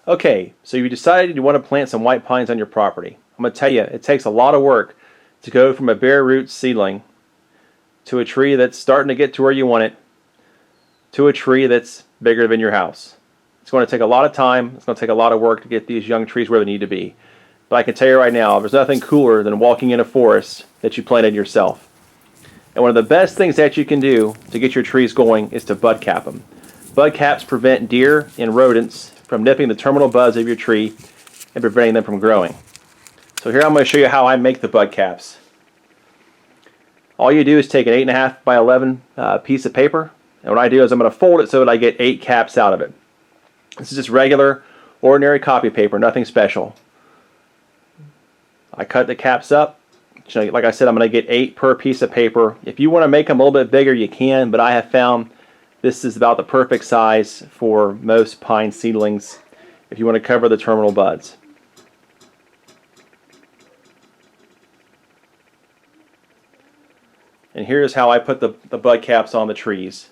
Okay, so you decided you want to plant some white pines on your property. I'm going to tell you, it takes a lot of work to go from a bare root seedling to a tree that's starting to get to where you want it to a tree that's bigger than your house. It's going to take a lot of time. It's going to take a lot of work to get these young trees where they need to be. But I can tell you right now, there's nothing cooler than walking in a forest that you planted yourself. And one of the best things that you can do to get your trees going is to bud cap them. Bud caps prevent deer and rodents from nipping the terminal buds of your tree and preventing them from growing. So here I'm going to show you how I make the bud caps. All you do is take an 8.5 by 11 piece of paper, and what I do is I'm going to fold it so that I get 8 caps out of it. This is just regular, ordinary copy paper, nothing special. I cut the caps up. Like I said, I'm going to get 8 per piece of paper. If you want to make them a little bit bigger, you can, but I have found this is about the perfect size for most pine seedlings if you want to cover the terminal buds. And here's how I put the bud caps on the trees.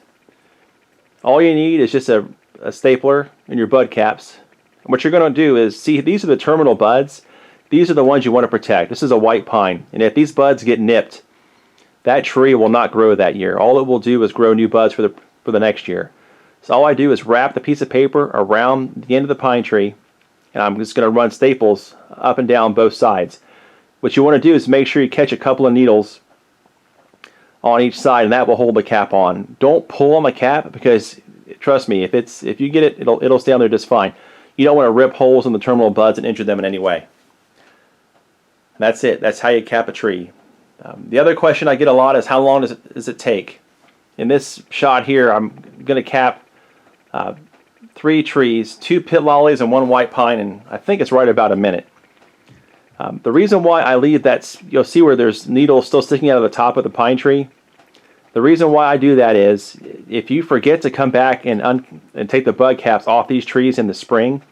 All you need is just a stapler and your bud caps. And what you're going to do is, see, these are the terminal buds. These are the ones you want to protect. This is a white pine. And if these buds get nipped, that tree will not grow that year. All it will do is grow new buds for the next year. So all I do is wrap the piece of paper around the end of the pine tree, and I'm just going to run staples up and down both sides. What you want to do is make sure you catch a couple of needles on each side, and that will hold the cap on. Don't pull on the cap, because trust me, if you get it, it'll stay on there just fine. You don't want to rip holes in the terminal buds and injure them in any way. And that's it. That's how you cap a tree. The other question I get a lot is, how long does it take? In this shot here, I'm going to cap 3 trees, 2 pit lollies and 1 white pine, and I think it's right about a minute. The reason why I leave that, you'll see where there's needles still sticking out of the top of the pine tree. The reason why I do that is, if you forget to come back and take the bud caps off these trees in the spring,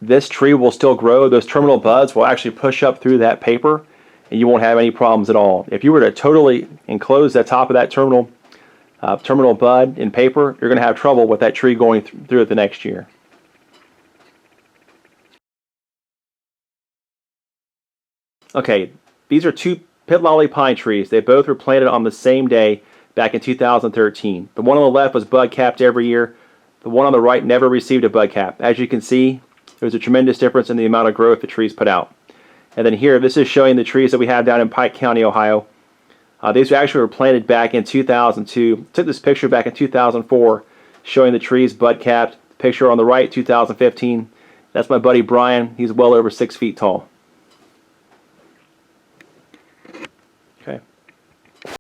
this tree will still grow. Those terminal buds will actually push up through that paper, and you won't have any problems at all. If you were to totally enclose the top of that terminal bud in paper, you're going to have trouble with that tree going through it the next year. Okay, these are 2 pit lolly pine trees. They both were planted on the same day back in 2013. The one on the left was bud capped every year. The one on the right never received a bud cap. As you can see, there's a tremendous difference in the amount of growth the trees put out. And then here, this is showing the trees that we have down in Pike County, Ohio. These actually were planted back in 2002. Took this picture back in 2004, showing the trees bud capped. Picture on the right, 2015. That's my buddy Brian. He's well over 6 feet tall.